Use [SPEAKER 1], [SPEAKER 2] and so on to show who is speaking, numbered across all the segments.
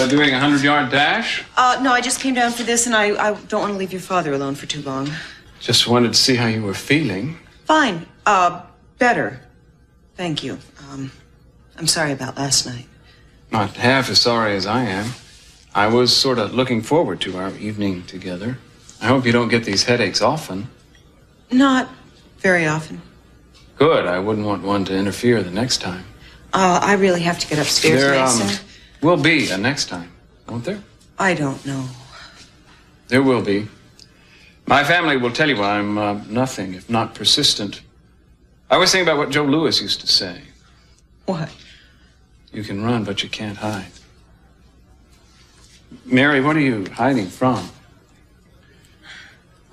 [SPEAKER 1] doing a 100-yard dash?
[SPEAKER 2] No, I just came down for this, and I don't want to leave your father alone for too long.
[SPEAKER 1] Just wanted to see how you were feeling.
[SPEAKER 2] Fine. Better. Thank you. I'm sorry about last night.
[SPEAKER 1] Not half as sorry as I am. I was sort of looking forward to our evening together. I hope you don't get these headaches often.
[SPEAKER 2] Not very often.
[SPEAKER 1] Good. I wouldn't want one to interfere the next time.
[SPEAKER 2] I really have to get upstairs, Mason.
[SPEAKER 1] Will be a next time, won't there?
[SPEAKER 2] I don't know.
[SPEAKER 1] There will be. My family will tell you I'm nothing if not persistent. I was thinking about what Joe Louis used to say.
[SPEAKER 2] What?
[SPEAKER 1] You can run, but you can't hide. Mary, what are you hiding from?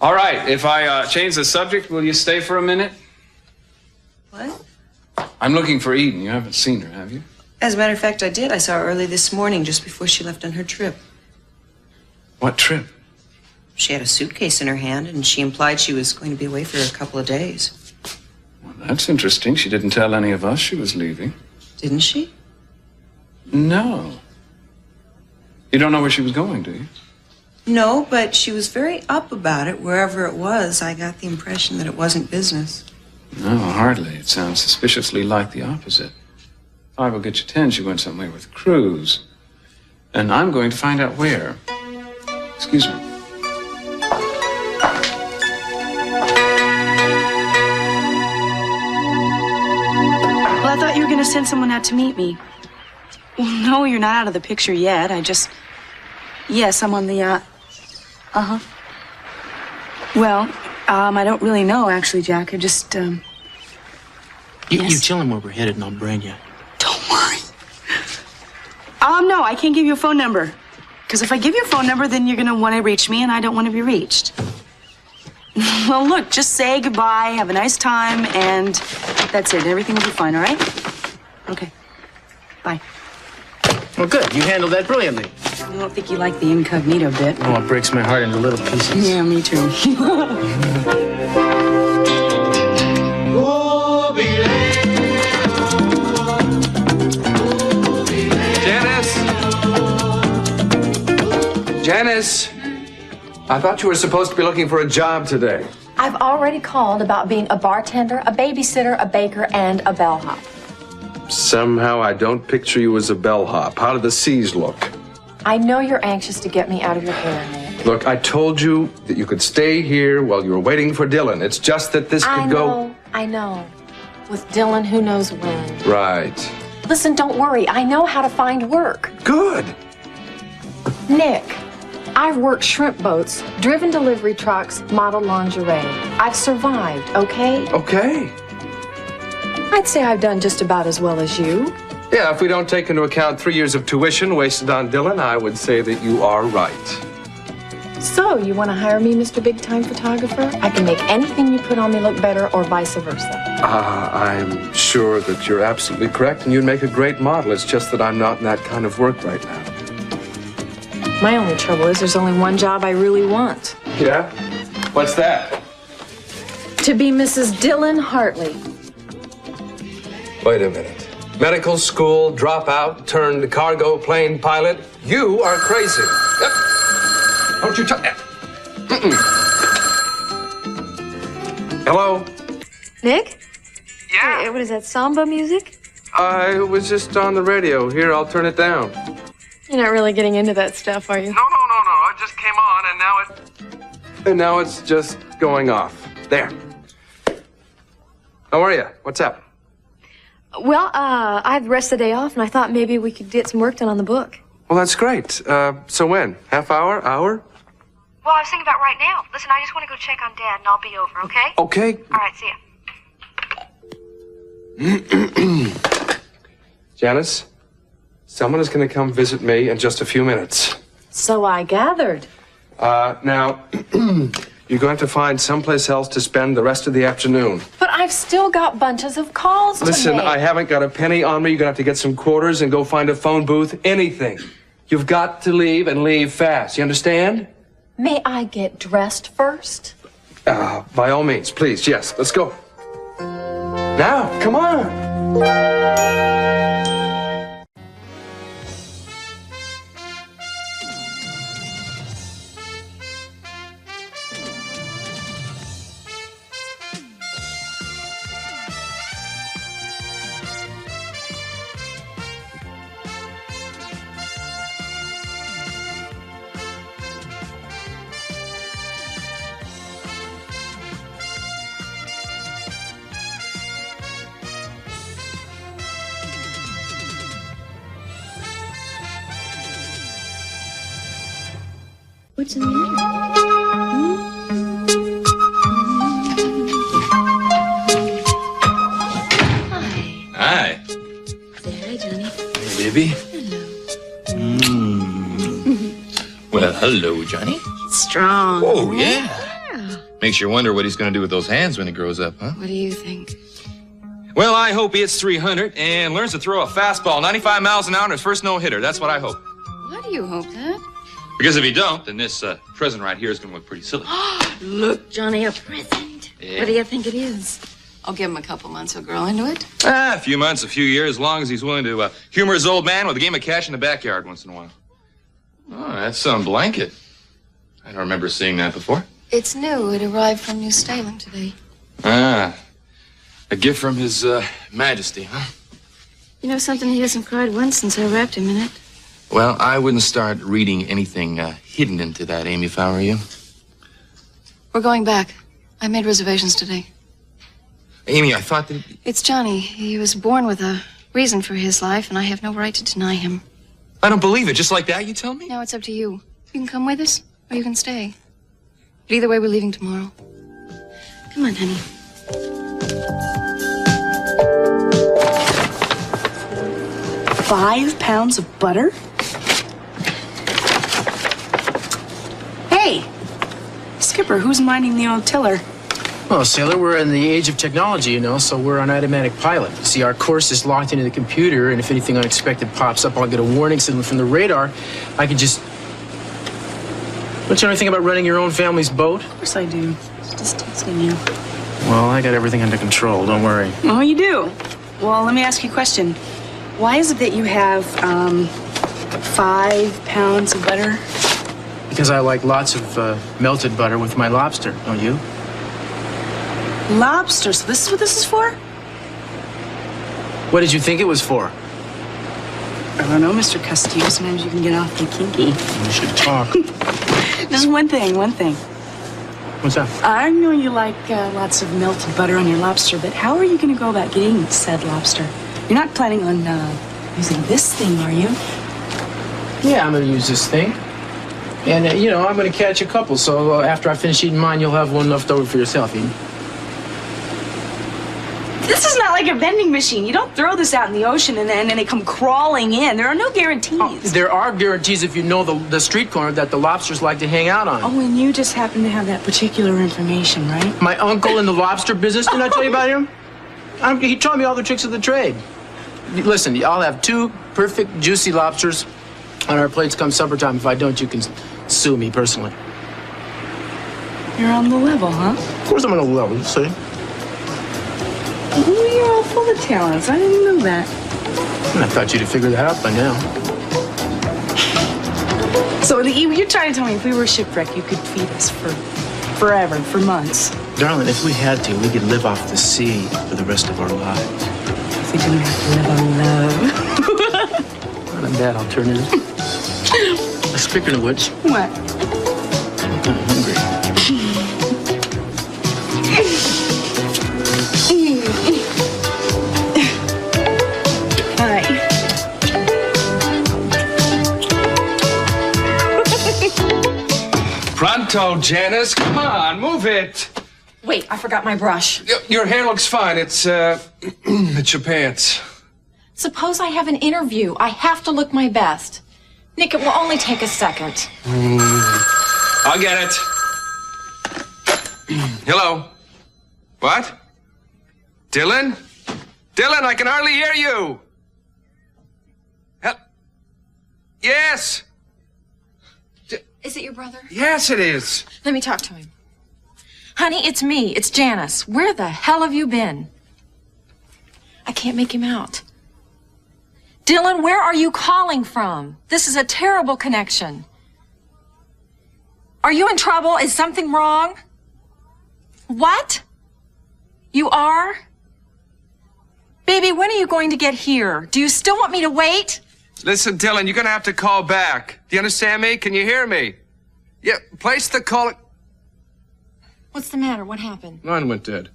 [SPEAKER 1] All right, if I change the subject, will you stay for a minute?
[SPEAKER 2] What?
[SPEAKER 1] I'm looking for Eden. You haven't seen her, have you?
[SPEAKER 2] As a matter of fact, I did. I saw her early this morning, just before she left on her trip.
[SPEAKER 1] What trip?
[SPEAKER 2] She had a suitcase in her hand, and she implied she was going to be away for a couple of days.
[SPEAKER 1] Well, that's interesting. She didn't tell any of us she was leaving.
[SPEAKER 2] Didn't she?
[SPEAKER 1] No. You don't know where she was going, do you?
[SPEAKER 2] No, but she was very up about it. Wherever it was, I got the impression that it wasn't business.
[SPEAKER 1] No, hardly. It sounds suspiciously like the opposite. 5 will get you 10. She went somewhere with Cruz. And I'm going to find out where. Excuse me.
[SPEAKER 3] Well, I thought you were going to send someone out to meet me. Well, no, you're not out of the picture yet. Yes, I'm on the, uh-huh. Well, I don't really know, actually, Jack. I just,
[SPEAKER 4] You tell him where we're headed and I'll bring you.
[SPEAKER 3] Don't worry. No, I can't give you a phone number. Because if I give you a phone number, then you're going to want to reach me, and I don't want to be reached. Well, look, just say goodbye, have a nice time, and that's it. Everything will be fine, all right? Okay. Bye.
[SPEAKER 4] Well, good. You handled that brilliantly.
[SPEAKER 3] I don't think you like the incognito bit.
[SPEAKER 4] Oh, it breaks my heart into little pieces.
[SPEAKER 3] Yeah, me too.
[SPEAKER 5] Janice, I thought you were supposed to be looking for a job today.
[SPEAKER 6] I've already called about being a bartender, a babysitter, a baker, and a bellhop.
[SPEAKER 5] Somehow I don't picture you as a bellhop. How do the C's look?
[SPEAKER 6] I know you're anxious to get me out of your hair, Nick.
[SPEAKER 5] Look, I told you that you could stay here while you were waiting for Dylan. It's just that this could go...
[SPEAKER 6] I know. With Dylan, who knows when.
[SPEAKER 5] Right.
[SPEAKER 6] Listen, don't worry. I know how to find work.
[SPEAKER 5] Good.
[SPEAKER 6] Nick, I've worked shrimp boats, driven delivery trucks, modeled lingerie. I've survived, okay?
[SPEAKER 5] Okay.
[SPEAKER 6] I'd say I've done just about as well as you.
[SPEAKER 5] Yeah, if we don't take into account 3 years of tuition wasted on Dylan, I would say that you are right.
[SPEAKER 6] So, you want to hire me, Mr. Big Time Photographer? I can make anything you put on me look better or vice versa.
[SPEAKER 5] I'm sure that you're absolutely correct, and you'd make a great model. It's just that I'm not in that kind of work right now.
[SPEAKER 6] My only trouble is there's only one job I really want.
[SPEAKER 5] Yeah? What's that?
[SPEAKER 6] To be Mrs. Dylan Hartley.
[SPEAKER 5] Wait a minute. Medical school, dropout, turned cargo plane pilot. You are crazy. Don't you touch that. Hello?
[SPEAKER 7] Nick?
[SPEAKER 5] Yeah?
[SPEAKER 7] What is that, samba music?
[SPEAKER 5] I was just on the radio. Here, I'll turn it down.
[SPEAKER 7] You're not really getting into that stuff, are you?
[SPEAKER 5] No. It just came on, and now it's just going off. There. How are you? What's up?
[SPEAKER 7] Well, I had the rest of the day off, and I thought maybe we could get some work done on the book.
[SPEAKER 5] Well, that's great. So when? Half hour? Hour?
[SPEAKER 7] Well, I was thinking about right now. Listen, I just want to go check on Dad, and I'll be over, okay?
[SPEAKER 5] Okay.
[SPEAKER 7] All right, see ya.
[SPEAKER 5] Janice, someone is going to come visit me in just a few minutes.
[SPEAKER 6] So I gathered.
[SPEAKER 5] Now, you're going to find someplace else to spend the rest of the afternoon.
[SPEAKER 6] But I've still got bunches of calls to
[SPEAKER 5] Listen,
[SPEAKER 6] make.
[SPEAKER 5] I haven't got a penny on me. You're going to have to get some quarters and go find a phone booth. Anything. You've got to leave and leave fast. You understand?
[SPEAKER 6] May I get dressed first?
[SPEAKER 5] By all means, please. Yes, let's go. Now, come on.
[SPEAKER 7] what's in there.
[SPEAKER 8] Hi.
[SPEAKER 7] Say hi, Johnny.
[SPEAKER 8] Hey, baby. Well, hello, Johnny.
[SPEAKER 3] Strong.
[SPEAKER 8] Oh, yeah. Makes you wonder what he's going to do with those hands when he grows up, huh?
[SPEAKER 7] What do you think?
[SPEAKER 8] Well, I hope he hits 300 and learns to throw a fastball 95 miles an hour in his first no-hitter. That's what I hope.
[SPEAKER 7] Why do you hope that?
[SPEAKER 8] Because if he don't, then this present right here is going to look pretty silly.
[SPEAKER 7] Look, Johnny, a present.
[SPEAKER 8] Yeah.
[SPEAKER 7] What do you think it is? I'll give him a couple months. He'll grow into it.
[SPEAKER 8] A few months, a few years, as long as he's willing to humor his old man with a game of catch in the backyard once in a while. Oh, that's some blanket. I don't remember seeing that before.
[SPEAKER 7] It's new. It arrived from New Salem today.
[SPEAKER 8] Ah, a gift from His Majesty, huh?
[SPEAKER 7] You know something? He hasn't cried once since I wrapped him in it.
[SPEAKER 8] Well, I wouldn't start reading anything hidden into that, Amy, if I were you.
[SPEAKER 7] We're going back. I made reservations today.
[SPEAKER 8] Amy, I thought that...
[SPEAKER 7] It's Johnny. He was born with a reason for his life, and I have no right to deny him.
[SPEAKER 8] I don't believe it. Just like that, you tell me?
[SPEAKER 7] Now it's up to you. You can come with us, or you can stay. But either way, we're leaving tomorrow. Come on, honey.
[SPEAKER 3] 5 pounds of butter? Hey, Skipper, who's minding the old tiller?
[SPEAKER 4] Well, sailor, we're in the age of technology, you know, so we're on automatic pilot. See, our course is locked into the computer, and if anything unexpected pops up, I'll get a warning signal from the radar. I can just... Don't you know anything about running your own family's boat?
[SPEAKER 3] Of course I do. Just testing you.
[SPEAKER 4] Well, I got everything under control, don't worry.
[SPEAKER 3] Oh, you do? Well, let me ask you a question. Why is it that you have, 5 pounds of butter?
[SPEAKER 4] Because I like lots of melted butter with my lobster, don't you?
[SPEAKER 3] Lobster. So this is what this is for?
[SPEAKER 4] What did you think it was for?
[SPEAKER 3] I don't know, Mr. Castillo. Sometimes you can get awfully kinky.
[SPEAKER 4] We should talk.
[SPEAKER 3] Just one thing.
[SPEAKER 4] What's that?
[SPEAKER 3] I know you like lots of melted butter on your lobster, but how are you going to go about getting said lobster? You're not planning on using this thing, are you?
[SPEAKER 4] Yeah, I'm going to use this thing. And, you know, I'm going to catch a couple, so after I finish eating mine, you'll have one left over for yourself, Eden.
[SPEAKER 3] This is not like a vending machine. You don't throw this out in the ocean and then they come crawling in. There are no guarantees.
[SPEAKER 4] Oh, there are guarantees if you know the street corner that the lobsters like to hang out on.
[SPEAKER 3] Oh, and you just happen to have that particular information, right?
[SPEAKER 4] My uncle in the lobster business, didn't I tell you about him? He taught me all the tricks of the trade. Listen, I'll have 2 perfect, juicy lobsters on our plates come supper time. If I don't, you can sue me personally.
[SPEAKER 3] You're on the level, huh?
[SPEAKER 4] Of course I'm on the level, you see.
[SPEAKER 3] Ooh, you're all full of talents. I didn't know that.
[SPEAKER 4] I thought you'd have figured that out by now.
[SPEAKER 3] So you're trying to tell me if we were shipwrecked, you could feed us for forever, for months.
[SPEAKER 4] Darling, if we had to, we could live off the sea for the rest of our lives.
[SPEAKER 3] If we didn't have to live on love.
[SPEAKER 4] Not a bad alternative. Speaking of which,
[SPEAKER 3] What?
[SPEAKER 4] I'm kind of hungry.
[SPEAKER 3] Hi.
[SPEAKER 5] Pronto, Janice. Come on, move it.
[SPEAKER 6] Wait, I forgot my brush.
[SPEAKER 5] Your hair looks fine. It's it's your pants.
[SPEAKER 6] Suppose I have an interview. I have to look my best. Nick, it will only take a second.
[SPEAKER 5] I'll get it. Hello. What? Dylan? Dylan, I can hardly hear you. Yes.
[SPEAKER 6] Is it your brother?
[SPEAKER 5] Yes, it is.
[SPEAKER 6] Let me talk to him. Honey, it's me. It's Janice. Where the hell have you been? I can't make him out. Dylan, where are you calling from? This is a terrible connection. Are you in trouble? Is something wrong? What? You are? Baby, when are you going to get here? Do you still want me to wait?
[SPEAKER 5] Listen, Dylan, you're gonna have to call back. Do you understand me? Can you hear me? Yeah, place the call.
[SPEAKER 6] What's the matter? What happened?
[SPEAKER 5] Mine went dead.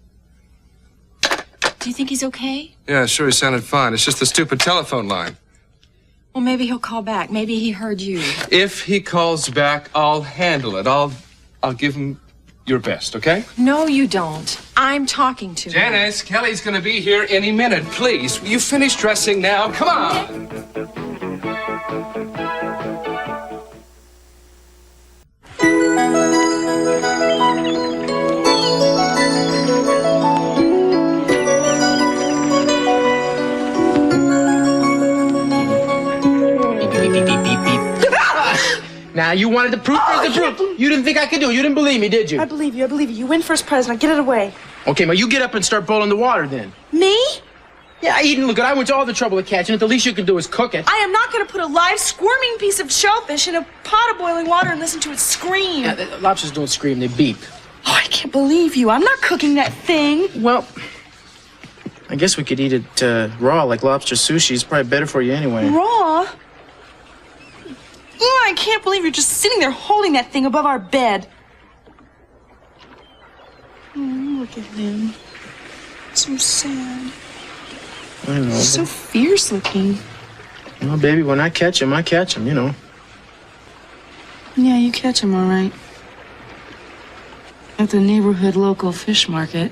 [SPEAKER 6] Do you think he's okay?
[SPEAKER 5] Yeah, sure, he sounded fine. It's just the stupid telephone line.
[SPEAKER 6] Well, maybe he'll call back. Maybe he heard you.
[SPEAKER 5] If he calls back, I'll handle it. I'll give him your best, okay?
[SPEAKER 6] No, you don't. I'm talking to him.
[SPEAKER 5] Janice, Kelly's gonna be here any minute. Please, will you finish dressing now? Come on.
[SPEAKER 4] Now, you wanted the proof? Where's the proof? You didn't think I could do it. You didn't believe me, did you?
[SPEAKER 3] I believe you. I believe you. You win first prize. Now get it away.
[SPEAKER 4] Okay, well, you get up and start boiling the water then.
[SPEAKER 3] Me?
[SPEAKER 4] Yeah, Eden, look, I went to all the trouble of catching it. The least you can do is cook it.
[SPEAKER 3] I am not going to put a live, squirming piece of shellfish in a pot of boiling water and listen to it scream.
[SPEAKER 4] Yeah, the lobsters don't scream, they beep.
[SPEAKER 3] Oh, I can't believe you. I'm not cooking that thing.
[SPEAKER 4] Well, I guess we could eat it raw, like lobster sushi. It's probably better for you anyway.
[SPEAKER 3] Raw? Oh, I can't believe you're just sitting there holding that thing above our bed. Oh, look at him. So sad.
[SPEAKER 4] I know.
[SPEAKER 3] So fierce looking.
[SPEAKER 4] Well, baby, when I catch him, you know.
[SPEAKER 3] Yeah, you catch him all right. At the neighborhood local fish market.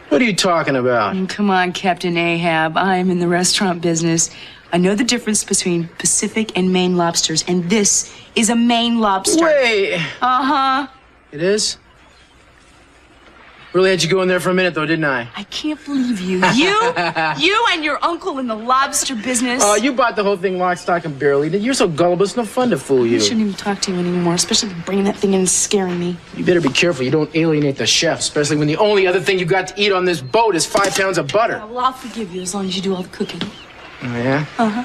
[SPEAKER 4] What are you talking about?
[SPEAKER 3] Come on, Captain Ahab. I'm in the restaurant business. I know the difference between Pacific and Maine lobsters, and this is a Maine lobster.
[SPEAKER 4] Wait.
[SPEAKER 3] Uh-huh.
[SPEAKER 4] It is? Really had you go in there for a minute, though, didn't I?
[SPEAKER 3] I can't believe you. You and your uncle in the lobster business.
[SPEAKER 4] Oh, you bought the whole thing lock, stock, and barrel. You're so gullible, it's no fun to fool you.
[SPEAKER 3] I shouldn't even talk to you anymore, especially bringing that thing in and scaring me.
[SPEAKER 4] You better be careful you don't alienate the chef, especially when the only other thing you got to eat on this boat is 5 pounds of butter.
[SPEAKER 3] Well, I'll forgive you as long as you do all the cooking.
[SPEAKER 4] Oh, yeah?
[SPEAKER 3] Uh-huh.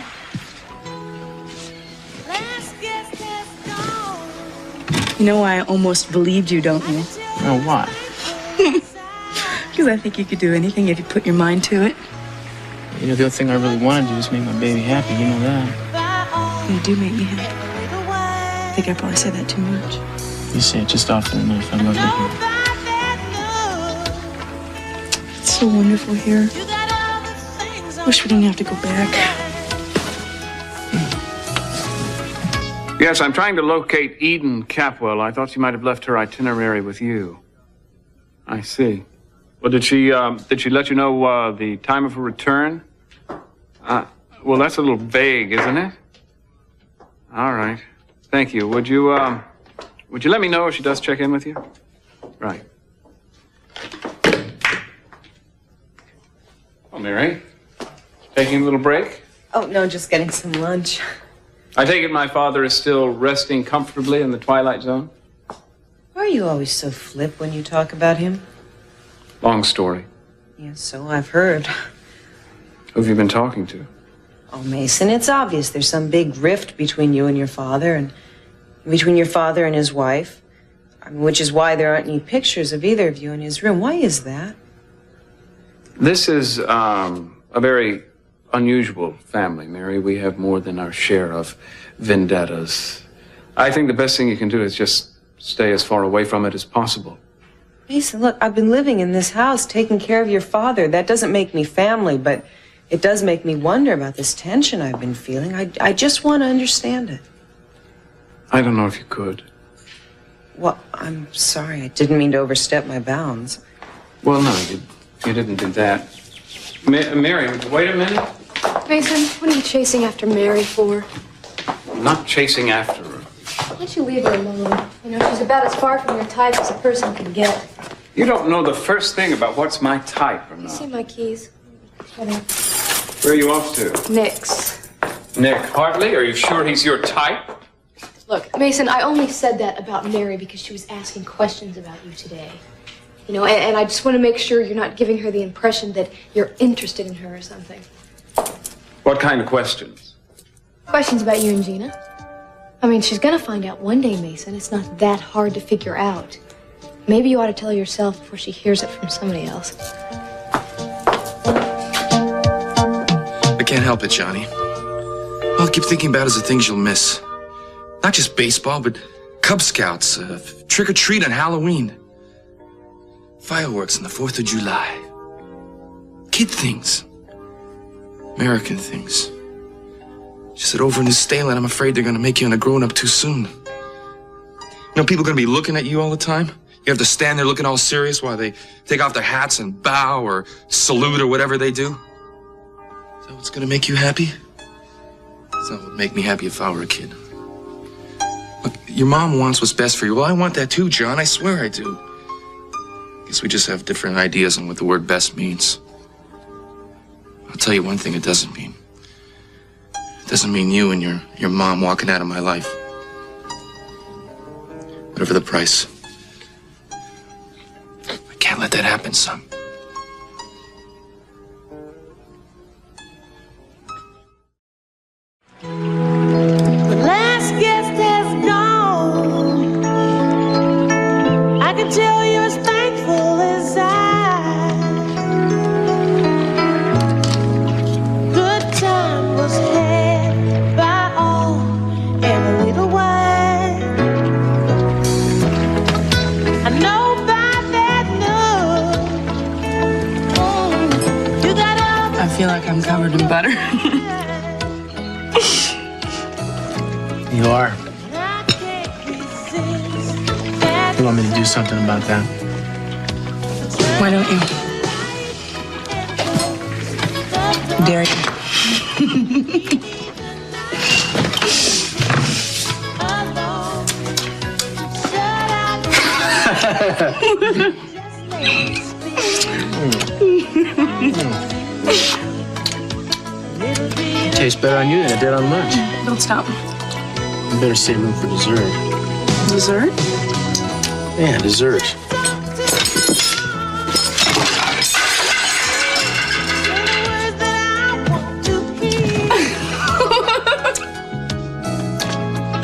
[SPEAKER 3] You know why I almost believed you, don't you?
[SPEAKER 4] Oh, why?
[SPEAKER 3] Because I think you could do anything if you put your mind to it.
[SPEAKER 4] You know, the only thing I really want to do is make my baby happy. You know that.
[SPEAKER 3] You do make me happy. I think I probably said that too much.
[SPEAKER 4] You say it just often enough. I love it here.
[SPEAKER 3] It's so wonderful here. Wish we didn't have to go back.
[SPEAKER 1] Yes, I'm trying to locate Eden Capwell. I thought she might have left her itinerary with you. I see. Well, did she let you know the time of her return? Well, that's a little vague, isn't it? All right. Thank you. Would you let me know if she does check in with you? Right. Oh, Mary. Taking a little break?
[SPEAKER 2] Oh, no, just getting some lunch.
[SPEAKER 1] I take it my father is still resting comfortably in the Twilight Zone?
[SPEAKER 2] Why are you always so flip when you talk about him?
[SPEAKER 1] Long story.
[SPEAKER 2] Yes, so I've heard.
[SPEAKER 1] Who have you been talking to?
[SPEAKER 2] Oh, Mason, it's obvious there's some big rift between you and your father, and between your father and his wife. I mean, which is why there aren't any pictures of either of you in his room. Why is that?
[SPEAKER 1] This is a very unusual family, Mary. We have more than our share of vendettas. I think the best thing you can do is just stay as far away from it as possible.
[SPEAKER 2] Mason, look, I've been living in this house, taking care of your father. That doesn't make me family, but it does make me wonder about this tension I've been feeling. I just want to understand it.
[SPEAKER 1] I don't know if you could.
[SPEAKER 2] Well, I'm sorry. I didn't mean to overstep my bounds.
[SPEAKER 1] Well, no, you didn't do that. Mary, wait a minute.
[SPEAKER 7] Mason, what are you chasing after Mary for?
[SPEAKER 1] I'm not chasing after her.
[SPEAKER 7] Why don't you leave her alone? You know, she's about as far from your type as a person can get.
[SPEAKER 1] You don't know the first thing about what's my type or
[SPEAKER 7] You
[SPEAKER 1] not.
[SPEAKER 7] see my keys?
[SPEAKER 1] Where are you off to?
[SPEAKER 7] Nick's.
[SPEAKER 1] Nick Hartley? Are you sure he's your type?
[SPEAKER 7] Look, Mason, I only said that about Mary because she was asking questions about you today. You know, and I just want to make sure you're not giving her the impression that you're interested in her or something.
[SPEAKER 1] What kind of questions?
[SPEAKER 7] Questions about you and Gina. I mean, she's gonna find out one day, Mason. It's not that hard to figure out. Maybe you ought to tell her yourself before she hears it from somebody else.
[SPEAKER 8] I can't help it, Johnny. All I keep thinking about is the things you'll miss. Not just baseball, but Cub Scouts, trick or treat on Halloween, fireworks on the 4th of July, kid things, American things. She said, over in the Stayland, I'm afraid they're gonna make you into a grown-up too soon. You know, people are gonna be looking at you all the time. You have to stand there looking all serious while they take off their hats and bow or salute or whatever they do. Is that what's gonna make you happy? That's not what would make me happy if I were a kid. Look, your mom wants what's best for you. Well, I want that too, John. I swear I do. Guess we just have different ideas on what the word best means. I'll tell you one thing it doesn't mean. It doesn't mean you and your mom walking out of my life. Whatever the price. I can't let that happen, son.
[SPEAKER 9] The last guest has gone. I can tell you're as thankful as I. Good time was had by all and a little wine. I know by that look, you got up.
[SPEAKER 3] I feel like I'm covered in butter.
[SPEAKER 4] You are. You want me to do something about that?
[SPEAKER 3] Why don't you? Dare you?
[SPEAKER 4] It tastes better on you than it did on lunch.
[SPEAKER 3] Don't stop.
[SPEAKER 4] You better save room for dessert.
[SPEAKER 3] Dessert?
[SPEAKER 4] Yeah, dessert.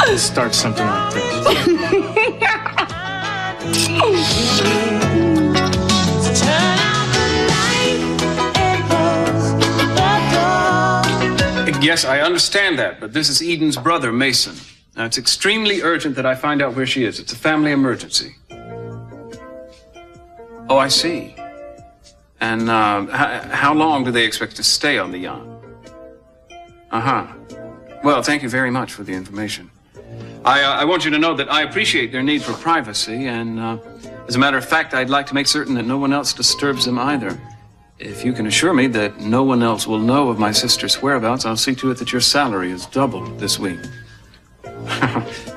[SPEAKER 4] Let's start something like this.
[SPEAKER 1] Yes, I understand that, but this is Eden's brother, Mason. Now, it's extremely urgent that I find out where she is. It's a family emergency. Oh, I see. And how long do they expect to stay on the yacht? Uh-huh. Well, thank you very much for the information. I want you to know that I appreciate their need for privacy, and as a matter of fact, I'd like to make certain that no one else disturbs them either. If you can assure me that no one else will know of my sister's whereabouts, I'll see to it that your salary is doubled this week.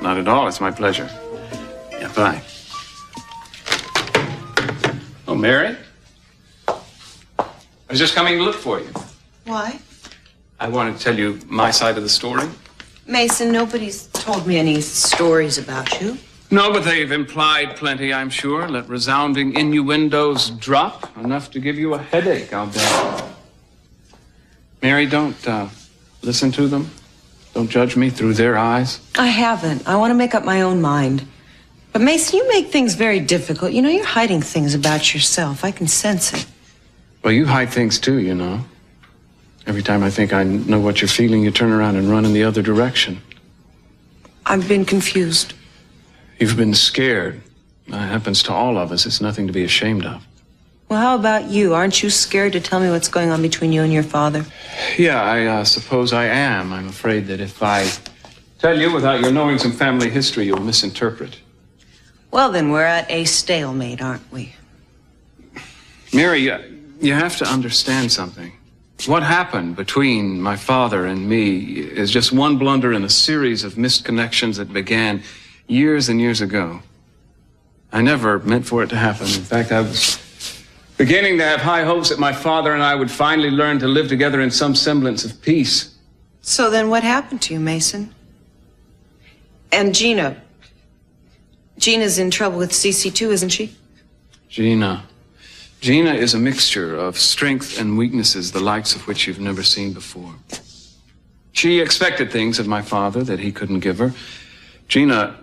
[SPEAKER 1] Not at all. It's my pleasure. Yeah, bye. Oh, Mary? I was just coming to look for you.
[SPEAKER 2] Why?
[SPEAKER 1] I wanted to tell you my side of the story.
[SPEAKER 2] Mason, nobody's told me any stories about you.
[SPEAKER 1] No, but they've implied plenty, I'm sure. Let resounding innuendos drop. Enough to give you a headache, I'll bet. Mary, don't listen to them. Don't judge me through their eyes.
[SPEAKER 2] I haven't. I want to make up my own mind. But Mason, you make things very difficult. You know, you're hiding things about yourself. I can sense it.
[SPEAKER 1] Well, you hide things too, you know. Every time I think I know what you're feeling, you turn around and run in the other direction.
[SPEAKER 2] I've been confused.
[SPEAKER 1] You've been scared. That happens to all of us. It's nothing to be ashamed of.
[SPEAKER 2] Well, how about you? Aren't you scared to tell me what's going on between you and your father?
[SPEAKER 1] Yeah, I suppose I am. I'm afraid that if I tell you without your knowing some family history, you'll misinterpret.
[SPEAKER 2] Well, then we're at a stalemate, aren't we?
[SPEAKER 1] Mary, you have to understand something. What happened between my father and me is just one blunder in a series of missed connections that began years and years ago. I never meant for it to happen. In fact, I was beginning to have high hopes that my father and I would finally learn to live together in some semblance of peace.
[SPEAKER 2] So then what happened to you, Mason? And Gina. Gina's in trouble with CC2, isn't she?
[SPEAKER 1] Gina. Gina is a mixture of strength and weaknesses, the likes of which you've never seen before. She expected things of my father that he couldn't give her. Gina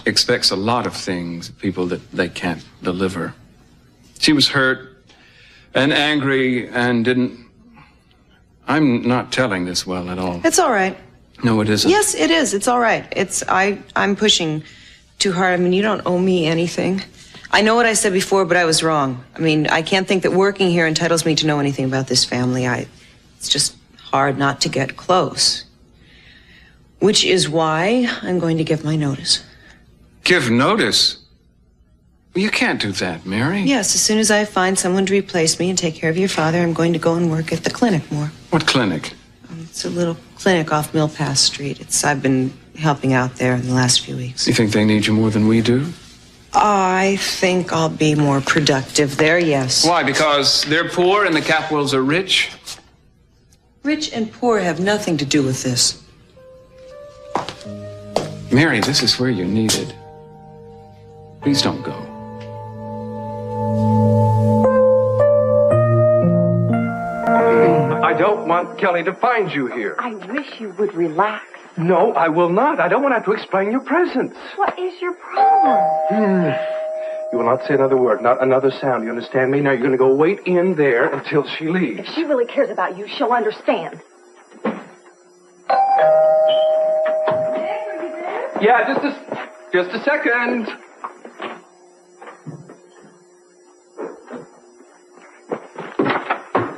[SPEAKER 1] expects a lot of things of people that they can't deliver. She was hurt and angry and didn't... I'm not telling this well at all.
[SPEAKER 2] It's all right.
[SPEAKER 1] No, it isn't.
[SPEAKER 2] Yes, it is. It's all right. I'm pushing too hard. I mean, you don't owe me anything. I know what I said before, but I was wrong. I mean, I can't think that working here entitles me to know anything about this family. It's just hard not to get close. Which is why I'm going to give my notice.
[SPEAKER 1] Give notice? You can't do that, Mary.
[SPEAKER 2] Yes, as soon as I find someone to replace me and take care of your father, I'm going to go and work at the clinic more.
[SPEAKER 1] What clinic?
[SPEAKER 2] It's a little clinic off Millpass Street. I've been helping out there in the last few weeks.
[SPEAKER 1] You think they need you more than we do?
[SPEAKER 2] I think I'll be more productive there, yes.
[SPEAKER 1] Why? Because they're poor and the Capwells are rich?
[SPEAKER 2] Rich and poor have nothing to do with this.
[SPEAKER 1] Mary, this is where you're needed. Please don't go.
[SPEAKER 5] I don't want Kelly to find you here.
[SPEAKER 10] I wish you would relax.
[SPEAKER 5] No, I will not. I don't want to have to explain your presence.
[SPEAKER 10] What is your problem?
[SPEAKER 5] You will not say another word, not another sound. You understand me? Now you're going to go wait in there until she leaves.
[SPEAKER 10] If she really cares about you, she'll understand.
[SPEAKER 5] Yeah, just a second.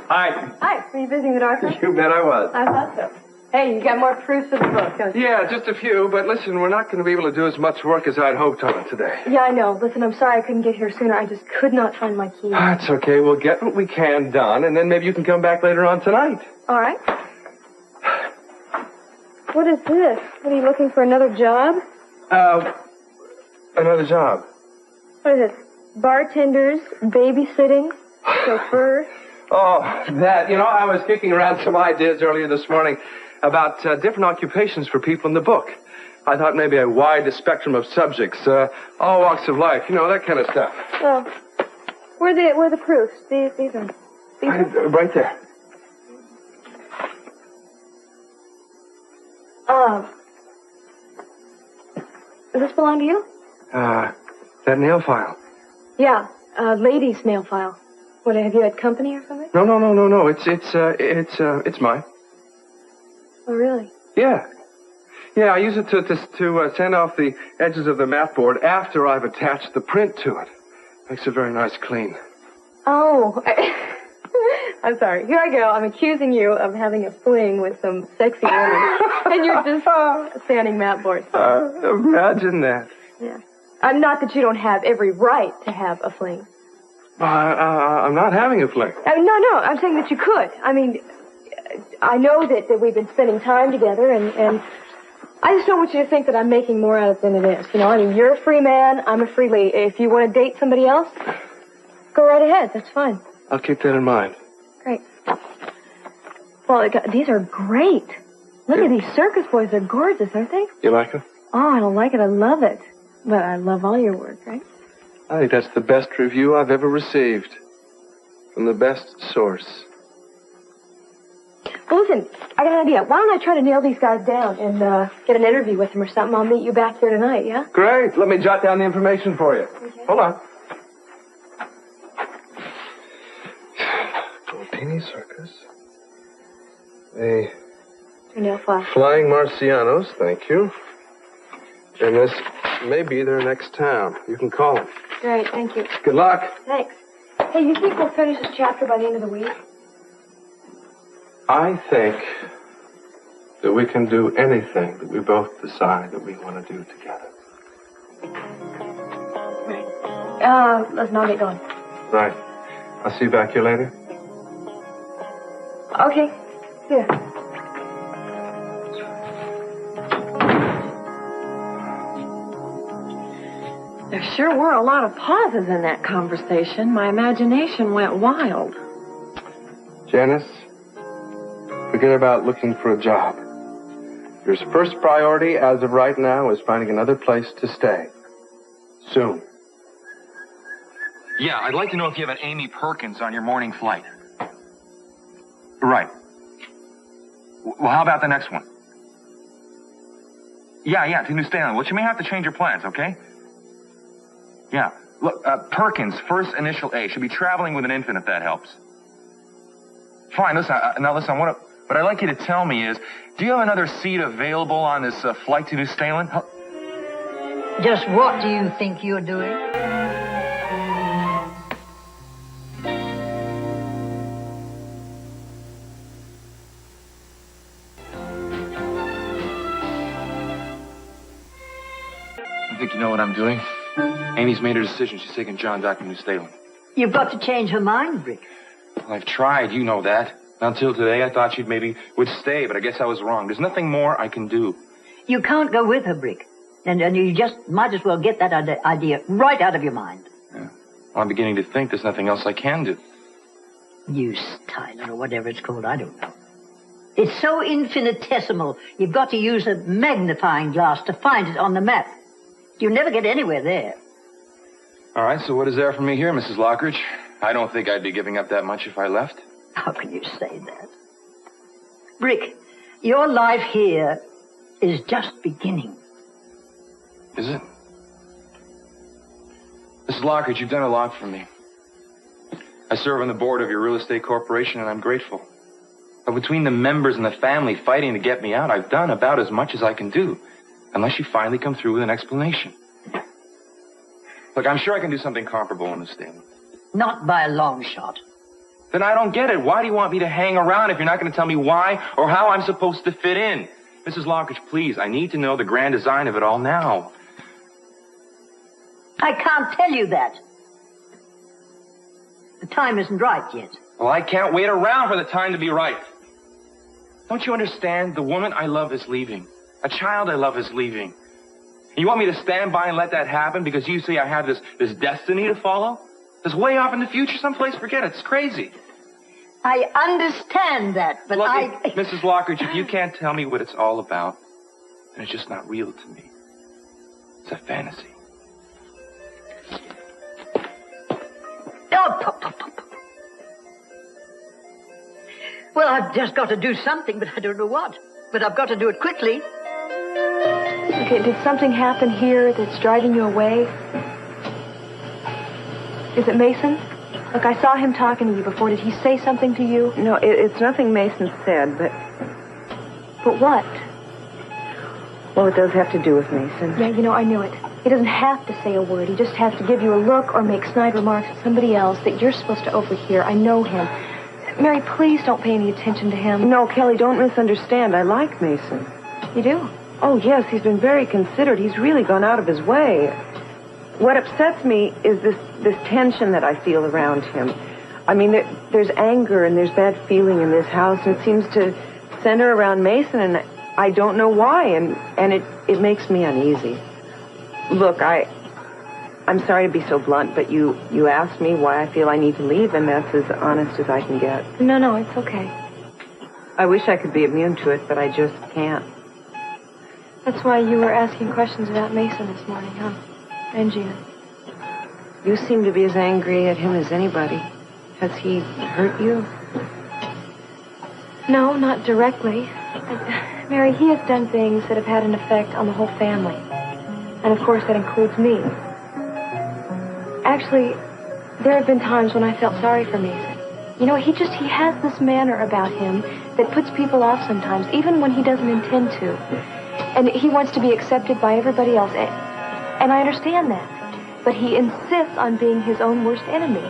[SPEAKER 5] Hi.
[SPEAKER 7] Hi, were you visiting the doctor?
[SPEAKER 5] You bet I was.
[SPEAKER 7] I thought so. Hey, you got more proofs of the book, don't you?
[SPEAKER 5] Yeah, just a few, but listen, we're not going to be able to do as much work as I'd hoped on it today.
[SPEAKER 7] Yeah, I know. Listen, I'm sorry I couldn't get here sooner. I just could not find my key.
[SPEAKER 5] That's okay. We'll get what we can done, and then maybe you can come back later on tonight.
[SPEAKER 7] All right. What is this? What, are you looking for another job?
[SPEAKER 5] Another job.
[SPEAKER 7] What is it? Bartenders, babysitting, chauffeur.
[SPEAKER 5] Oh, that. You know, I was kicking around some ideas earlier this morning about different occupations for people in the book. I thought maybe a wide spectrum of subjects, all walks of life, you know, that kind of stuff.
[SPEAKER 7] Well, where are the proofs? These are...
[SPEAKER 5] Right there.
[SPEAKER 7] Does this belong to you?
[SPEAKER 5] That nail file.
[SPEAKER 7] Yeah, ladies' nail file. What, have you had company or something?
[SPEAKER 5] No. It's mine.
[SPEAKER 7] Oh, really?
[SPEAKER 5] Yeah. Yeah, I use it to sand off the edges of the mat board after I've attached the print to it. Makes it very nice clean.
[SPEAKER 7] Oh, I'm sorry. Here I go. I'm accusing you of having a fling with some sexy woman. And you're just sanding mat boards.
[SPEAKER 5] Imagine that.
[SPEAKER 7] Yeah. Not that you don't have every right to have a fling.
[SPEAKER 5] I'm not having a fling.
[SPEAKER 7] No. I'm saying that you could. I mean, I know that we've been spending time together, and I just don't want you to think that I'm making more out of it than it is. You know, I mean, you're a free man. I'm a free lady. If you want to date somebody else, go right ahead. That's fine.
[SPEAKER 5] I'll keep that in mind.
[SPEAKER 7] Great. Well, these are great. Look at these circus boys. They're gorgeous, aren't they?
[SPEAKER 5] You like them?
[SPEAKER 7] Oh, I don't like it. I love it. But I love all your work, right?
[SPEAKER 5] I think that's the best review I've ever received. From the best source.
[SPEAKER 7] Well, listen, I got an idea. Why don't I try to nail these guys down and get an interview with them or something? I'll meet you back here tonight, yeah?
[SPEAKER 5] Great. Let me jot down the information for you.
[SPEAKER 7] Okay.
[SPEAKER 5] Hold on. Goldini Circus. The
[SPEAKER 7] Nail file.
[SPEAKER 5] Flying Marcianos, thank you. And this may be their next town. You can call them.
[SPEAKER 7] Great, thank you.
[SPEAKER 5] Good luck.
[SPEAKER 7] Thanks. Hey, you think we'll finish this chapter by the end of the week?
[SPEAKER 5] I think that we can do anything that we both decide that we want to do together.
[SPEAKER 7] Right. Listen, I'll get going.
[SPEAKER 5] Right. I'll see you back here later.
[SPEAKER 7] Okay. Yeah.
[SPEAKER 6] There sure were a lot of pauses in that conversation. My imagination went wild.
[SPEAKER 5] Janice, forget about looking for a job. Your first priority as of right now is finding another place to stay. Soon.
[SPEAKER 8] Yeah, I'd like to know if you have an Amy Perkins on your morning flight. Right. Well, how about the next one? Yeah, to New Stanley. Well, you may have to change your plans, okay? Yeah. Look, Perkins, first initial A. Should be traveling with an infant if that helps. Fine, listen, what I'd like you to tell me is, do you have another seat available on this flight to New Stanley?
[SPEAKER 10] Just what do you think you're doing?
[SPEAKER 8] I think you know what I'm doing. Amy's made her decision. She's taking John back to New Salem.
[SPEAKER 10] You've got to change her mind, Brick.
[SPEAKER 8] Well, I've tried. You know that. Until today, I thought she'd maybe would stay, but I guess I was wrong. There's nothing more I can do.
[SPEAKER 10] You can't go with her, Brick. And you just might as well get that idea right out of your mind.
[SPEAKER 8] Yeah. Well, I'm beginning to think there's nothing else I can do.
[SPEAKER 10] Use Tyler, or whatever it's called, I don't know. It's so infinitesimal, you've got to use a magnifying glass to find it on the map. You'll never get anywhere there.
[SPEAKER 8] All right, so what is there for me here, Mrs. Lockridge? I don't think I'd be giving up that much if I left.
[SPEAKER 10] How can you say that? Brick, your life here is just beginning.
[SPEAKER 8] Is it? Mrs. Lockridge, you've done a lot for me. I serve on the board of your real estate corporation, and I'm grateful. But between the members and the family fighting to get me out, I've done about as much as I can do, unless you finally come through with an explanation. Look, I'm sure I can do something comparable in the Salem.
[SPEAKER 10] Not by a long shot.
[SPEAKER 8] Then I don't get it. Why do you want me to hang around if you're not going to tell me why or how I'm supposed to fit in? Mrs. Lockridge, please, I need to know the grand design of it all now.
[SPEAKER 10] I can't tell you that. The time isn't right yet.
[SPEAKER 8] Well, I can't wait around for the time to be right. Don't you understand? The woman I love is leaving. A child I love is leaving. You want me to stand by and let that happen because you say I have this destiny to follow? It's way off in the future someplace? Forget it. It's crazy.
[SPEAKER 10] I understand that, but
[SPEAKER 8] Look,
[SPEAKER 10] I...
[SPEAKER 8] Mrs. Lockridge, if you can't tell me what it's all about, then it's just not real to me. It's a fantasy.
[SPEAKER 10] Oh, pop, pop, pop. Well, I've just got to do something, but I don't know what. But I've got to do it quickly.
[SPEAKER 7] Okay, did something happen here that's driving you away? Is it Mason? Look, I saw him talking to you before. Did he say something to you?
[SPEAKER 2] No, it's nothing Mason said, but...
[SPEAKER 7] But what?
[SPEAKER 2] Well, it does have to do with Mason.
[SPEAKER 7] Yeah, you know, I knew it. He doesn't have to say a word. He just has to give you a look or make snide remarks to somebody else that you're supposed to overhear. I know him. Mary, please don't pay any attention to him.
[SPEAKER 2] No, Kelly, don't misunderstand. I like Mason.
[SPEAKER 7] You do?
[SPEAKER 2] Oh, yes, he's been very considerate. He's really gone out of his way. What upsets me is this tension that I feel around him. I mean, there's anger and there's bad feeling in this house, and it seems to center around Mason, and I don't know why, and it makes me uneasy. Look, I'm sorry to be so blunt, but you asked me why I feel I need to leave, and that's as honest as I can get.
[SPEAKER 7] No, it's okay.
[SPEAKER 2] I wish I could be immune to it, but I just can't.
[SPEAKER 7] That's why you were asking questions about Mason this morning, huh? And Gina.
[SPEAKER 2] You seem to be as angry at him as anybody. Has he hurt you?
[SPEAKER 7] No, not directly. Mary, he has done things that have had an effect on the whole family. And of course, that includes me. Actually, there have been times when I felt sorry for Mason. You know, he has this manner about him that puts people off sometimes, even when he doesn't intend to. And he wants to be accepted by everybody else. And I understand that. But he insists on being his own worst enemy.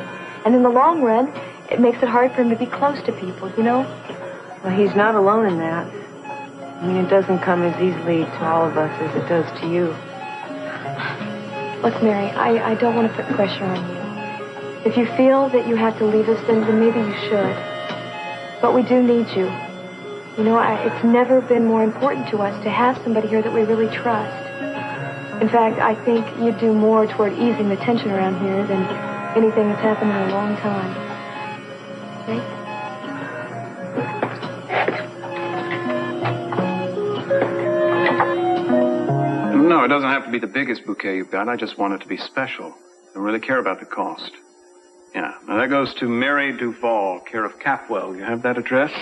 [SPEAKER 7] And in the long run, it makes it hard for him to be close to people, you know?
[SPEAKER 2] Well, he's not alone in that. I mean, it doesn't come as easily to all of us as it does to you.
[SPEAKER 7] Look, Mary, I don't want to put pressure on you. If you feel that you have to leave us, then maybe you should. But we do need you. You know, it's never been more important to us to have somebody here that we really trust. In fact, I think you'd do more toward easing the tension around here than anything that's happened in a long time. Right?
[SPEAKER 1] No, it doesn't have to be the biggest bouquet you've got. I just want it to be special. I don't really care about the cost. Yeah. Now that goes to Mary Duval, care of Capwell. You have that address?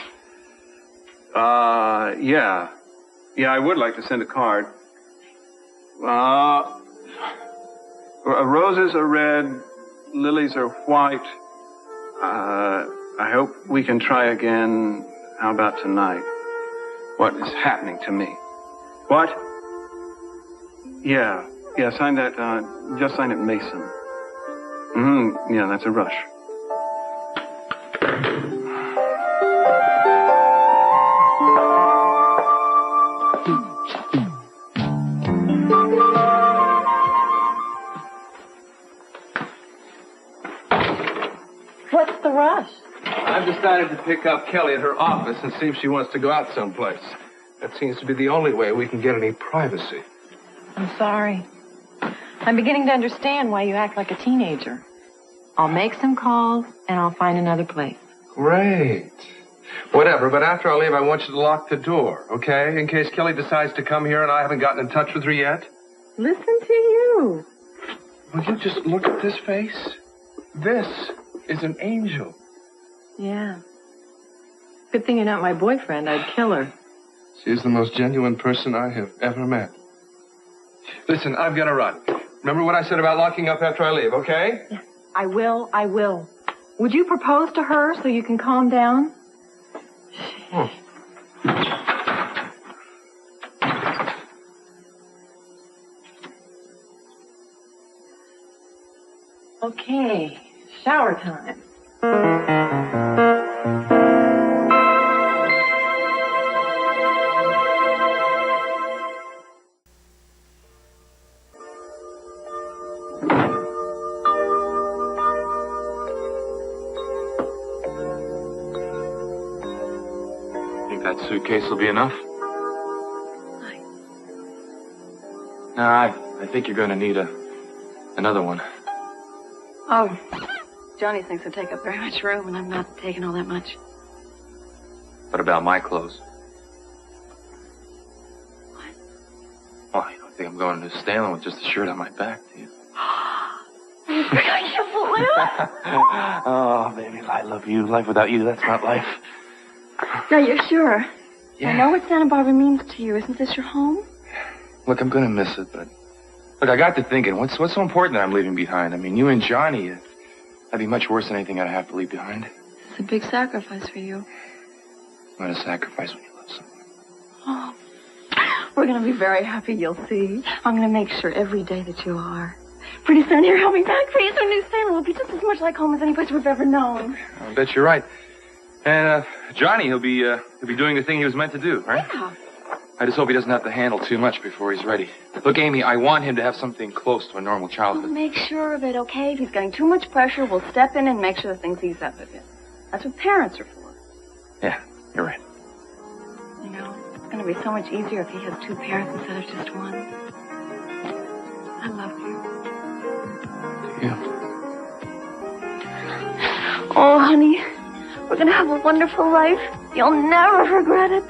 [SPEAKER 1] Yeah. Yeah, I would like to send a card. Roses are red, lilies are white. I hope we can try again. How about tonight? What is happening to me? What? Yeah, sign that, just sign it Mason. Yeah, that's a rush.
[SPEAKER 7] What's the rush?
[SPEAKER 5] I've decided to pick up Kelly at her office and see if she wants to go out someplace. That seems to be the only way we can get any privacy.
[SPEAKER 6] I'm sorry. I'm beginning to understand why you act like a teenager. I'll make some calls, and I'll find another place.
[SPEAKER 5] Great. Whatever, but after I leave, I want you to lock the door, okay? In case Kelly decides to come here and I haven't gotten in touch with her yet.
[SPEAKER 2] Listen to you.
[SPEAKER 5] Will you just look at this face? This is an angel.
[SPEAKER 6] Yeah. Good thing you're not my boyfriend. I'd kill her.
[SPEAKER 5] She's the most genuine person I have ever met. Listen, I've got to run. Remember what I said about locking up after I leave, okay?
[SPEAKER 6] Yeah, I will. Would you propose to her so you can calm down? Okay, shower time.
[SPEAKER 8] That suitcase will be enough? No, I think you're going to need another one.
[SPEAKER 11] Oh, Johnny thinks I take up very much room, and I'm not taking all that much.
[SPEAKER 8] What about my clothes?
[SPEAKER 11] What?
[SPEAKER 8] Oh, you don't think I'm going to Stalin with just a shirt on my back, do you?
[SPEAKER 11] You can't believe it?
[SPEAKER 8] Oh, baby, I love you. Life without you, that's not life.
[SPEAKER 11] Now, you're sure?
[SPEAKER 8] Yeah.
[SPEAKER 11] I know what Santa Barbara means to you. Isn't this your home?
[SPEAKER 8] Look, I'm going to miss it, but... Look, I got to thinking, what's so important that I'm leaving behind? I mean, you and Johnny, that'd be much worse than anything I'd have to leave behind.
[SPEAKER 11] It's a big sacrifice for you.
[SPEAKER 8] It's not a sacrifice when you love someone.
[SPEAKER 11] Oh, we're going to be very happy, you'll see. I'm going to make sure every day that you are. Pretty soon here, I'll be back for you. So New Salem will be just as much like home as any place we've ever known.
[SPEAKER 8] I bet you're right. And, Johnny, he'll be doing the thing he was meant to do, right?
[SPEAKER 11] Yeah.
[SPEAKER 8] I just hope he doesn't have to handle too much before he's ready. Look, Amy, I want him to have something close to a normal
[SPEAKER 11] We'll
[SPEAKER 8] childhood.
[SPEAKER 11] make sure of it, okay? If he's getting too much pressure, we'll step in and make sure that things ease up a bit. That's what parents are for.
[SPEAKER 8] Yeah, you're right.
[SPEAKER 11] You know, it's going to be so much easier if he has two parents instead of just one. I love you.
[SPEAKER 8] Yeah.
[SPEAKER 11] Oh, honey, we're going to have a wonderful life. You'll never regret it.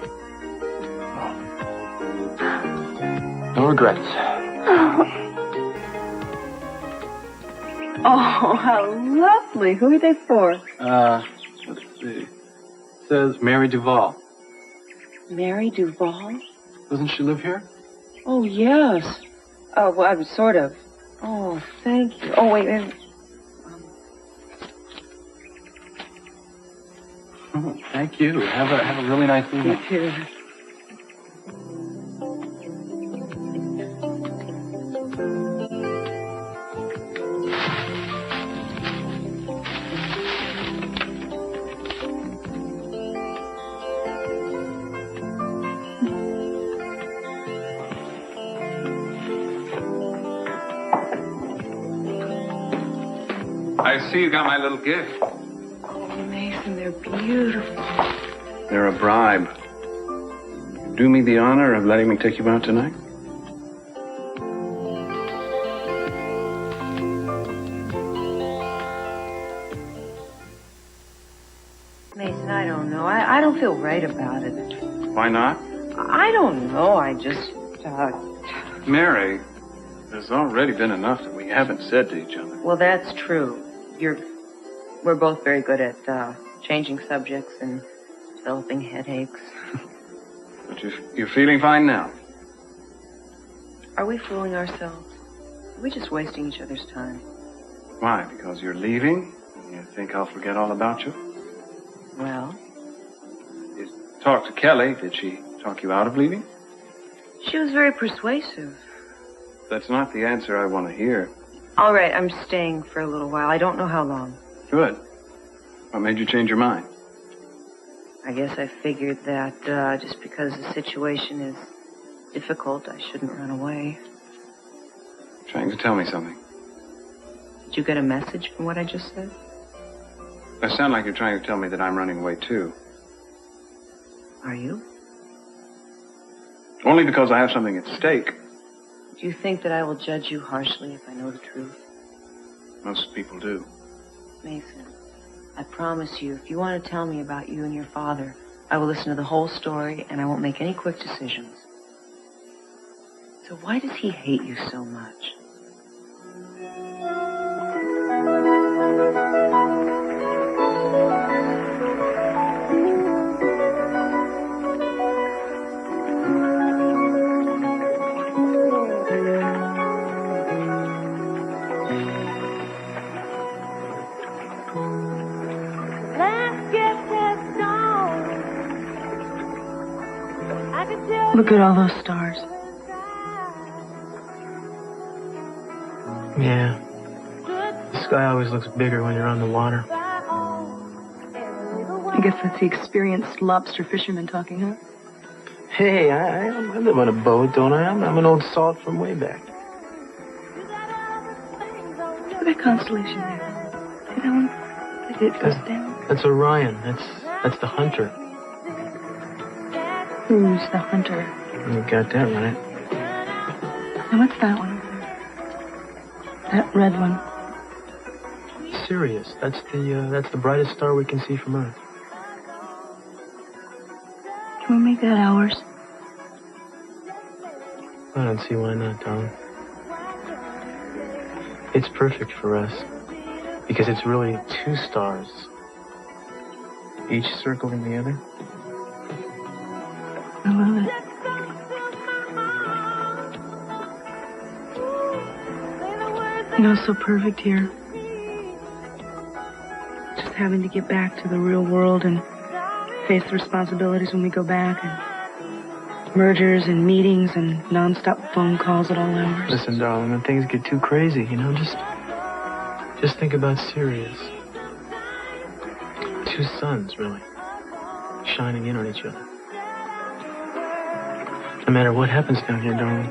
[SPEAKER 8] No regrets.
[SPEAKER 2] Oh, how lovely. Who are they for?
[SPEAKER 1] Let's see. It says Mary Duval.
[SPEAKER 2] Mary Duval?
[SPEAKER 1] Doesn't she live here?
[SPEAKER 2] Oh, yes. Oh, well, I'm sort of. Oh, thank you. Oh, wait.
[SPEAKER 1] Oh, thank you. Have a really nice evening.
[SPEAKER 2] You too.
[SPEAKER 1] I see you got my little gift.
[SPEAKER 2] Oh, Mason, they're beautiful.
[SPEAKER 1] They're a bribe. Do me the honor of letting me take you out tonight?
[SPEAKER 2] Mason, I don't know. I don't feel right about it.
[SPEAKER 1] Why not?
[SPEAKER 2] I don't know. I just,
[SPEAKER 1] Mary, there's already been enough that we haven't said to each other.
[SPEAKER 2] Well, that's true. We're both very good at changing subjects and developing headaches.
[SPEAKER 1] But you're feeling fine now.
[SPEAKER 2] Are we fooling ourselves? Are we just wasting each other's time?
[SPEAKER 1] Why? Because you're leaving? You think I'll forget all about you?
[SPEAKER 2] Well,
[SPEAKER 1] You talked to Kelly. Did she talk you out of leaving?
[SPEAKER 2] she was very persuasive.
[SPEAKER 1] That's not the answer I want to hear.
[SPEAKER 2] All right, I'm staying for a little while. I don't know how long.
[SPEAKER 1] Good. What made you change your mind?
[SPEAKER 2] I guess I figured that just because the situation is difficult, I shouldn't run away.
[SPEAKER 1] Trying to tell me something.
[SPEAKER 2] Did you get a message from what I just said?
[SPEAKER 1] I sound like you're trying to tell me that I'm running away too.
[SPEAKER 2] Are you?
[SPEAKER 1] Only because I have something at stake.
[SPEAKER 2] Do you think that I will judge you harshly if I know the truth?
[SPEAKER 1] Most people do.
[SPEAKER 2] Mason, I promise you, if you want to tell me about you and your father, I will listen to the whole story and I won't make any quick decisions. So why does he hate you so much?
[SPEAKER 3] Look at all those stars.
[SPEAKER 4] Yeah. The sky always looks bigger when you're on the water.
[SPEAKER 3] I guess that's the experienced lobster fisherman talking, huh?
[SPEAKER 4] Hey, I live on a boat, don't I? I'm an old salt from way back.
[SPEAKER 3] Look at that constellation there. See that one? It goes down.
[SPEAKER 4] That's Orion. That's the hunter.
[SPEAKER 3] Who's the hunter?
[SPEAKER 4] You got that right.
[SPEAKER 3] And what's that one? That red one.
[SPEAKER 4] Sirius. That's the brightest star we can see from Earth.
[SPEAKER 3] Can we make that ours?
[SPEAKER 4] I don't see why not, darling. It's perfect for us because it's really two stars, each circling the other.
[SPEAKER 3] I love it. You know, it's so perfect here. Just having to get back to the real world and face the responsibilities when we go back, and mergers and meetings and nonstop phone calls at all hours.
[SPEAKER 4] Listen, darling, when things get too crazy, you know, just think about Sirius. Two suns, really, shining in on each other. No matter what happens down here, darling,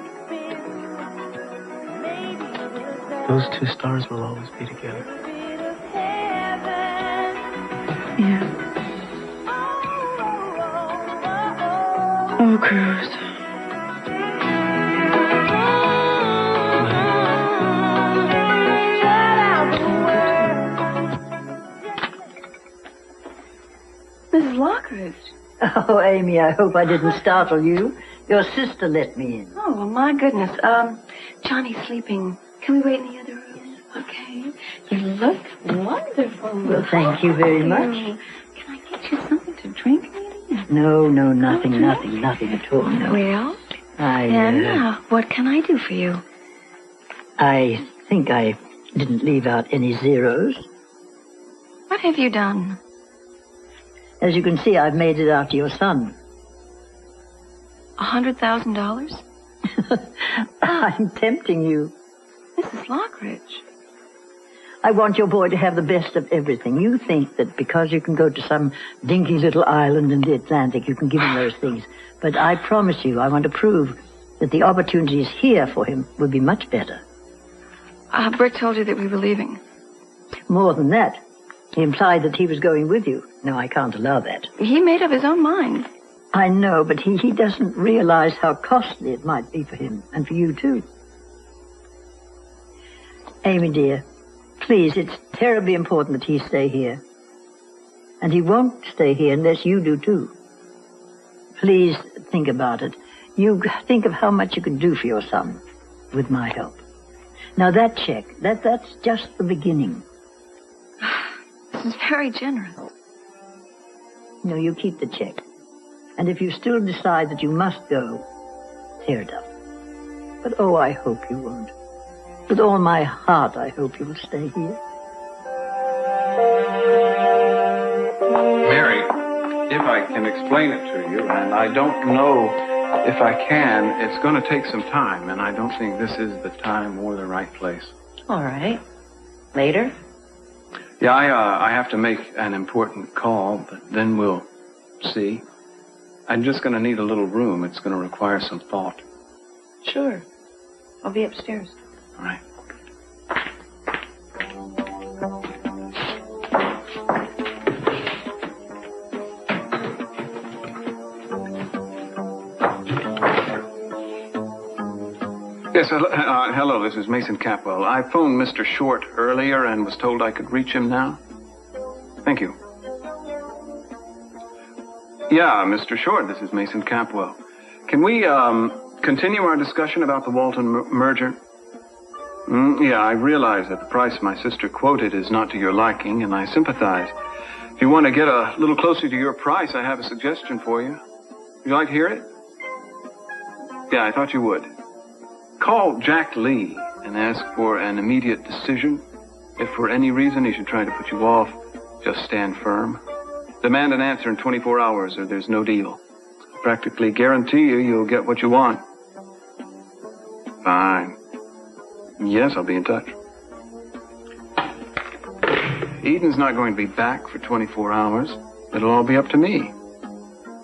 [SPEAKER 4] those two stars will always be together.
[SPEAKER 3] Yeah. Oh, Cruz.
[SPEAKER 11] Mrs. Lockridge.
[SPEAKER 10] Oh, Amy, I hope I didn't startle you. Your sister let me in.
[SPEAKER 11] Oh, well, my goodness. Johnny's sleeping. Can we wait in the other room? Okay. You look wonderful.
[SPEAKER 10] Well, thank you very much.
[SPEAKER 11] Can I get you something to drink, maybe?
[SPEAKER 10] No, nothing at all. No.
[SPEAKER 11] Well,
[SPEAKER 10] I
[SPEAKER 11] what can I do for you?
[SPEAKER 10] I think I didn't leave out any zeros.
[SPEAKER 11] What have you done?
[SPEAKER 10] As you can see, I've made it after your son.
[SPEAKER 11] $100,000?
[SPEAKER 10] I'm tempting you.
[SPEAKER 11] Mrs. Lockridge.
[SPEAKER 10] I want your boy to have the best of everything. You think that because you can go to some dinky little island in the Atlantic, you can give him those things. But I promise you, I want to prove that the opportunities here for him would be much better.
[SPEAKER 11] Britt told you that we were leaving.
[SPEAKER 10] More than that, he implied that he was going with you. No, I can't allow that.
[SPEAKER 11] He made up his own mind.
[SPEAKER 10] I know, but he doesn't realize how costly it might be for him, and for you, too. Amy, dear, please, it's terribly important that he stay here. And he won't stay here unless you do, too. Please think about it. You think of how much you could do for your son with my help. Now, that check, that's just the beginning.
[SPEAKER 11] This is very generous.
[SPEAKER 10] No, you keep the check. And if you still decide that you must go, tear it up. But oh, I hope you won't. With all my heart, I hope you will stay here.
[SPEAKER 1] Mary, if I can explain it to you, and I don't know if I can, it's going to take some time, and I don't think this is the time or the right place.
[SPEAKER 2] All right. Later?
[SPEAKER 1] Yeah, I have to make an important call, but then we'll see. I'm just going to need a little room. It's going to require some thought.
[SPEAKER 2] Sure. I'll be upstairs.
[SPEAKER 1] All right. Yes, hello, this is Mason Capwell. I phoned Mr. Short earlier and was told I could reach him now. Thank you. Yeah, Mr. Short, this is Mason Capwell. Can we, continue our discussion about the Walton merger? Yeah, I realize that the price my sister quoted is not to your liking, and I sympathize. If you want to get a little closer to your price, I have a suggestion for you. Would you like to hear it? Yeah, I thought you would. Call Jack Lee and ask for an immediate decision. If for any reason he should try to put you off, just stand firm. Demand an answer in 24 hours or there's no deal. I practically guarantee you'll get what you want. Fine. Yes, I'll be in touch. Eden's not going to be back for 24 hours. It'll all be up to me.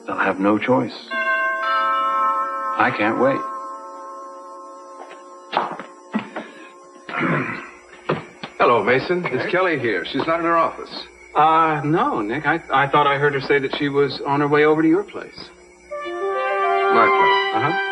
[SPEAKER 1] They'll have no choice. I can't wait.
[SPEAKER 5] Hello, Mason. It's Kelly here. She's not in her office.
[SPEAKER 1] No, Nick. I thought I heard her say that she was on her way over to your place.
[SPEAKER 5] My place.
[SPEAKER 1] Uh-huh.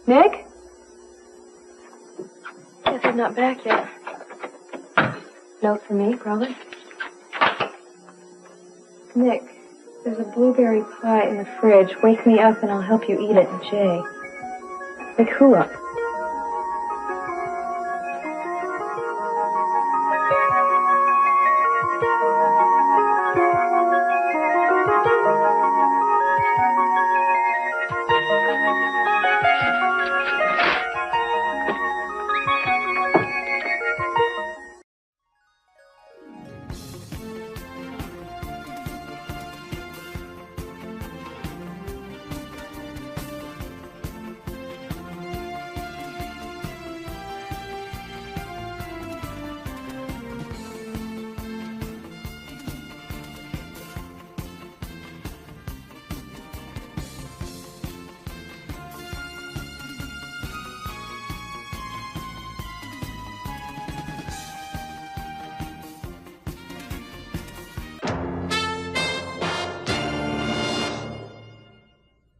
[SPEAKER 7] Nick? Guess he's not back yet. Note for me, probably. Nick, there's a blueberry pie in the fridge. Wake me up and I'll help you eat it, Jay. Wake who up?